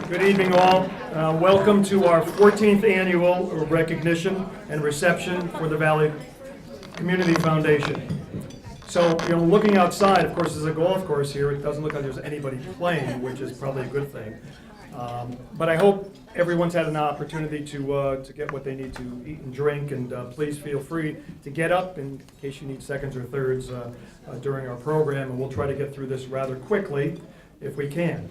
Good evening, all. Welcome to our 14th annual recognition and reception for the Valley Community Foundation. So, looking outside, of course, there's a golf course here. It doesn't look like there's anybody playing, which is probably a good thing. But I hope everyone's had an opportunity to get what they need to eat and drink, and please feel free to get up in case you need seconds or thirds during our program, and we'll try to get through this rather quickly if we can.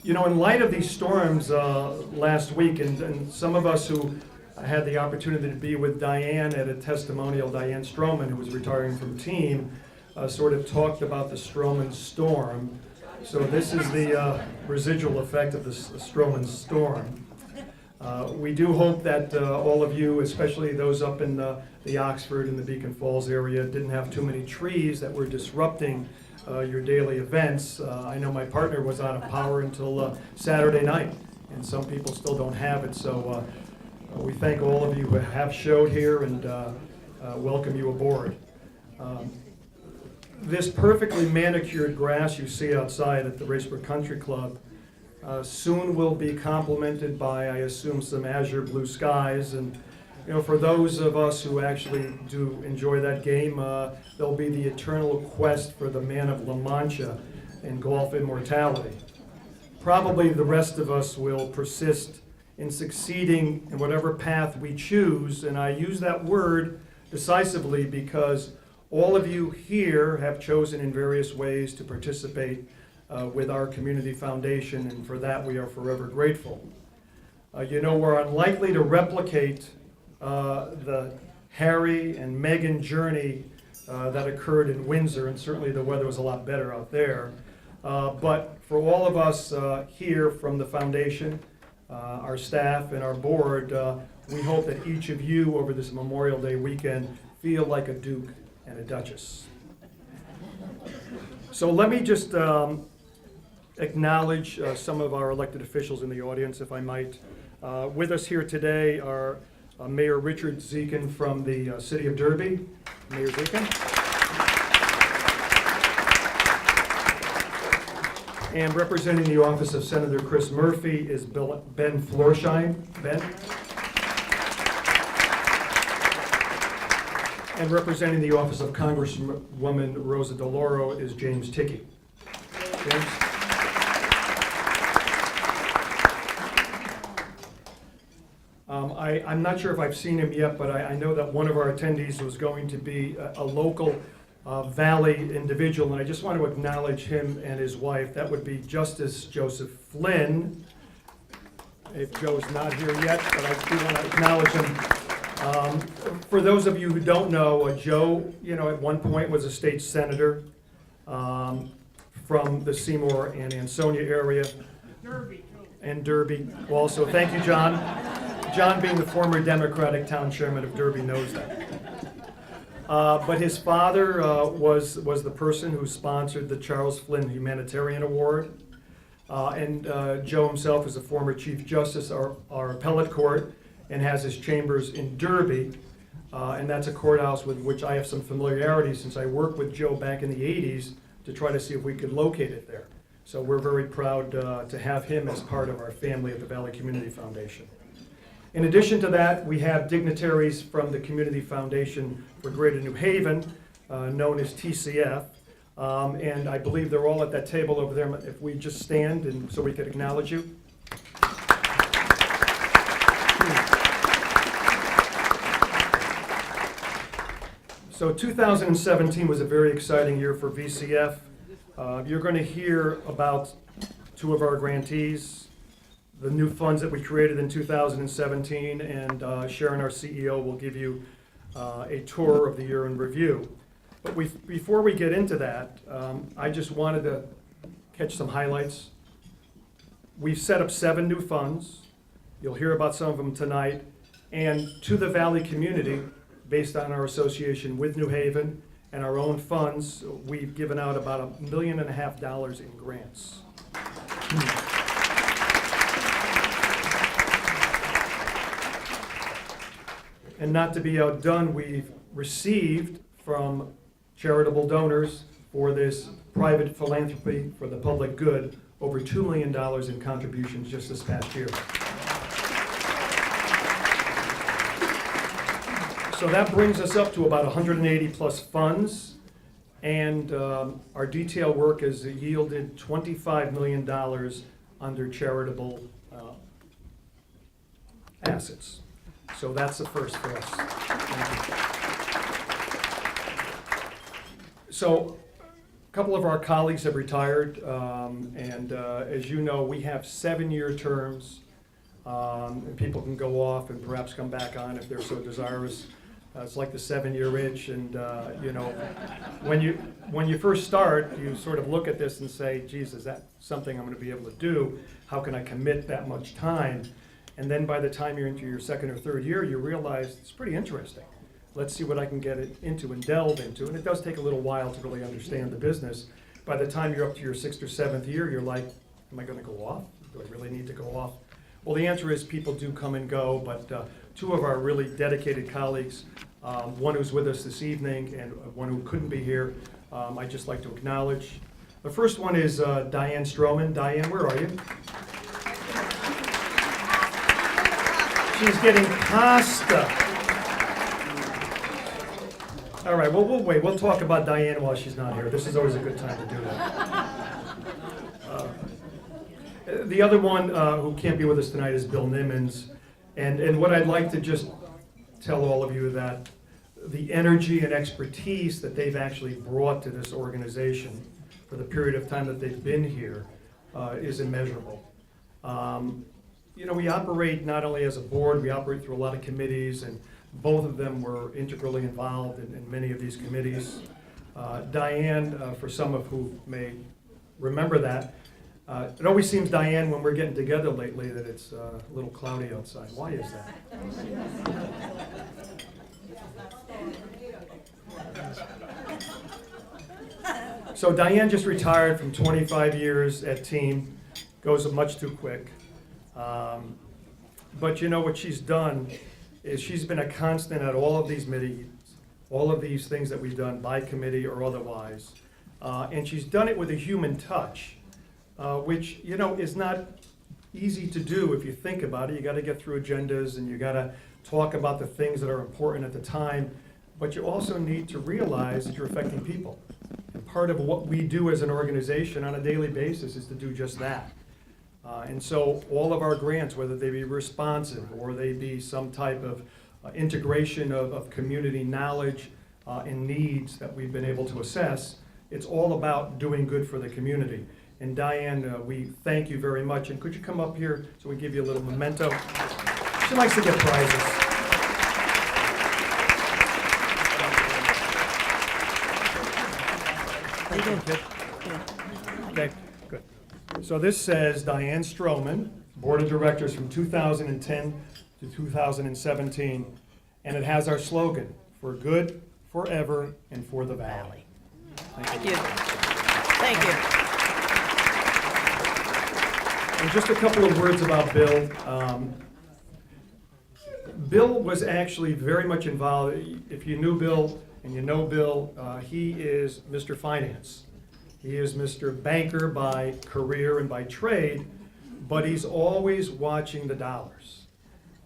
In light of these storms last week, and some of us who had the opportunity to be with Diane at a testimonial, Diane Stroman, who was retiring from team, sort of talked about the Stroman storm. So this is the residual effect of the Stroman storm. We do hope that all of you, especially those up in the Oxford and the Beacon Falls area, didn't have too many trees that were disrupting your daily events. I know my partner was out of power until Saturday night, and some people still don't have it. So we thank all of you who have showed here and welcome you aboard. This perfectly manicured grass you see outside at the Racebrook Country Club soon will be complemented by, I assume, some azure blue skies. And for those of us who actually do enjoy that game, there'll be the eternal quest for the man of La Mancha in golf immortality. Probably the rest of us will persist in succeeding in whatever path we choose, and I use that word decisively because all of you here have chosen in various ways to participate with our community foundation, and for that we are forever grateful. We're unlikely to replicate the Harry and Meghan journey that occurred in Windsor, and certainly the weather was a lot better out there. But for all of us here from the foundation, our staff and our board, we hope that each of you over this Memorial Day weekend feel like a duke and a duchess. So let me just acknowledge some of our elected officials in the audience, if I might. With us here today are Mayor Richard Zekin from the City of Derby. Mayor Zekin. And representing the office of Senator Chris Murphy is Ben Florsheim. Ben. And representing the office of Congresswoman Rosa DeLauro is James Tickey. James. I'm not sure if I've seen him yet, but I know that one of our attendees was going to be a local Valley individual, and I just want to acknowledge him and his wife. That would be Justice Joseph Flynn, if Joe's not here yet, but I do want to acknowledge him. For those of you who don't know, Joe, at one point was a state senator from the Seymour and Ansonia area. Derby, too. And Derby also. Thank you, John. John, being the former Democratic town chairman of Derby, knows that. But his father was the person who sponsored the Charles Flynn Humanitarian Award. And Joe himself is a former Chief Justice of our appellate court and has his chambers in Derby. And that's a courthouse with which I have some familiarity since I worked with Joe back in the 80s to try to see if we could locate it there. So we're very proud to have him as part of our family at the Valley Community Foundation. In addition to that, we have dignitaries from the Community Foundation for Greater New Haven, known as TCF, and I believe they're all at that table over there. If we just stand and so we could acknowledge you. So 2017 was a very exciting year for VCF. You're going to hear about two of our grantees, the new funds that we created in 2017, and Sharon, our CEO, will give you a tour of the year in review. But before we get into that, I just wanted to catch some highlights. We've set up 7 new funds. You'll hear about some of them tonight. And to the Valley community, based on our association with New Haven and our own funds, we've given out about $1.5 million in grants. And not to be outdone, we've received from charitable donors for this private philanthropy for the public good over $2 million in contributions just this past year. So that brings us up to about 180 plus funds, and our detail work has yielded $25 million under charitable assets. So that's the first for us. Thank you. So a couple of our colleagues have retired, and as you know, we have 7-year terms, and people can go off and perhaps come back on if they're so desirous. It's like the 7-year itch, and you know, when you first start, you sort of look at this and say, geez, is that something I'm going to be able to do? How can I commit that much time? And then by the time you're into your 2nd or 3rd year, you realize it's pretty interesting. Let's see what I can get it into and delve into. And it does take a little while to really understand the business. By the time you're up to your 6th or 7th year, you're like, am I going to go off? Do I really need to go off? Well, the answer is people do come and go, but 2 of our really dedicated colleagues, one who's with us this evening and one who couldn't be here, I'd just like to acknowledge. The first one is Diane Stroman. Diane, where are you? She's getting pasta. All right, well, we'll wait. We'll talk about Diane while she's not here. This is always a good time to do that. The other one who can't be with us tonight is Bill Nimmons. And what I'd like to just tell all of you that the energy and expertise that they've actually brought to this organization for the period of time that they've been here is immeasurable. You know, we operate not only as a board, we operate through a lot of committees, and both of them were integrally involved in many of these committees. Diane, for some of who may remember that, it always seems, Diane, when we're getting together lately, that it's a little cloudy outside. Why is that? So Diane just retired from 25 years at Team. Goes much too quick. But you know what she's done is she's been a constant at all of these meetings, all of these things that we've done by committee or otherwise. And she's done it with a human touch, which, you know, is not easy to do if you think about it. You got to get through agendas and you got to talk about the things that are important at the time. But you also need to realize that you're affecting people. And part of what we do as an organization on a daily basis is to do just that. And so all of our grants, whether they be responsive or they be some type of integration of community knowledge and needs that we've been able to assess, it's all about doing good for the community. And Diane, we thank you very much. And could you come up here so we give you a little memento? She likes to get prizes. They do. Okay, good. So this says Diane Stroman, Board of Directors from 2010 to 2017, and it has our slogan, for good, forever, and for the Valley. Thank you. Thank you. And just a couple of words about Bill. Bill was actually very much involved. If you knew Bill and you know Bill, he is Mr. Finance. He is Mr. Banker by career and by trade, but he's always watching the dollars.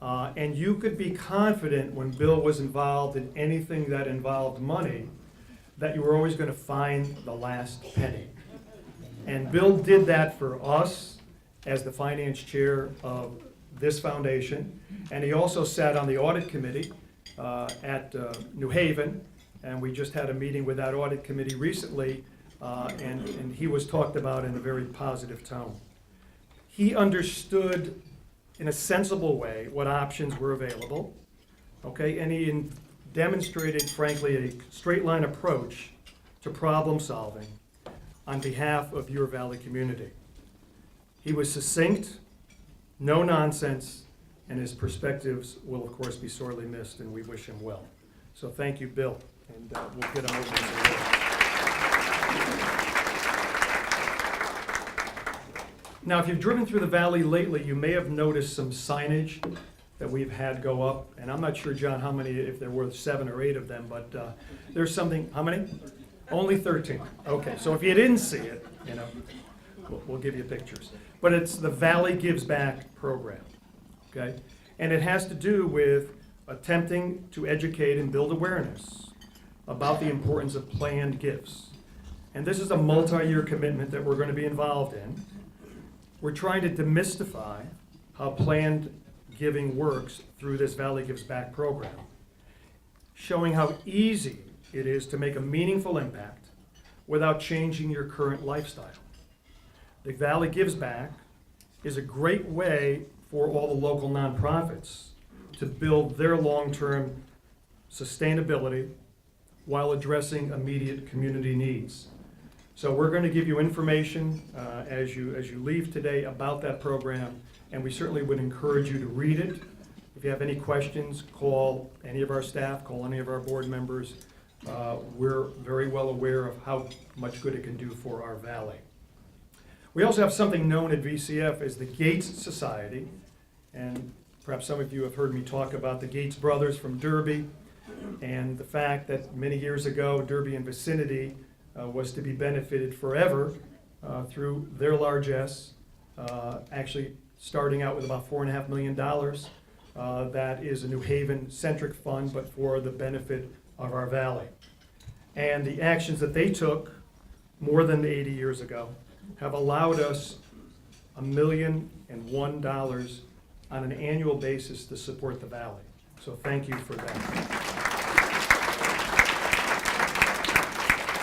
And you could be confident when Bill was involved in anything that involved money, that you were always going to find the last penny. And Bill did that for us as the finance chair of this foundation. And he also sat on the audit committee at New Haven. And we just had a meeting with that audit committee recently, and he was talked about in a very positive tone. He understood in a sensible way what options were available, okay, and he demonstrated, frankly, a straight line approach to problem solving on behalf of your Valley community. He was succinct, no nonsense, and his perspectives will, of course, be sorely missed, and we wish him well. So thank you, Bill, and we'll get him over to the wall. Now, if you've driven through the Valley lately, you may have noticed some signage that we've had go up, and I'm not sure, John, how many, if there were 7 or 8 of them, but there's something, how many? Only 13. Okay, so if you didn't see it, you know. we'll give you pictures. But it's the Valley Gives Back program, okay? And it has to do with attempting to educate and build awareness about the importance of planned gifts. And this is a multi-year commitment that we're going to be involved in. We're trying to demystify how planned giving works through this Valley Gives Back program, showing how easy it is to make a meaningful impact without changing your current lifestyle. The Valley Gives Back is a great way for all the local nonprofits to build their long-term sustainability while addressing immediate community needs. So we're going to give you information as you leave today about that program, and we certainly would encourage you to read it. If you have any questions, call any of our staff, call any of our board members. We're very well aware of how much good it can do for our valley. We also have something known at VCF as the Gates Society, and perhaps some of you have heard me talk about the Gates brothers from Derby and the fact that many years ago Derby and vicinity was to be benefited forever through their largesse, actually starting out with about $4.5 million. That is a New Haven-centric fund, but for the benefit of our valley. And the actions that they took more than 80 years ago have allowed us $1,001 on an annual basis to support the valley. So thank you for that.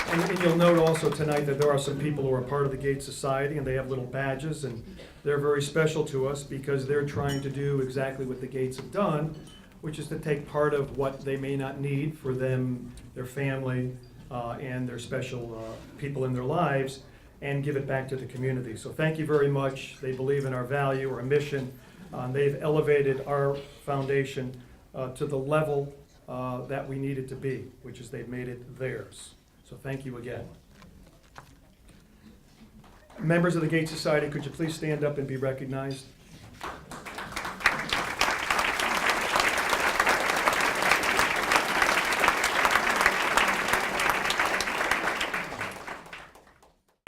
And you'll note also tonight that there are some people who are part of the Gates Society, and they have little badges, and they're very special to us because they're trying to do exactly what the Gates have done, which is to take part of what they may not need for them, their family, and their special people in their lives, and give it back to the community. So thank you very much. They believe in our value, our mission. They've elevated our foundation to the level that we need it to be, which is they've made it theirs. So thank you again. Members of the Gates Society, could you please stand up and be recognized?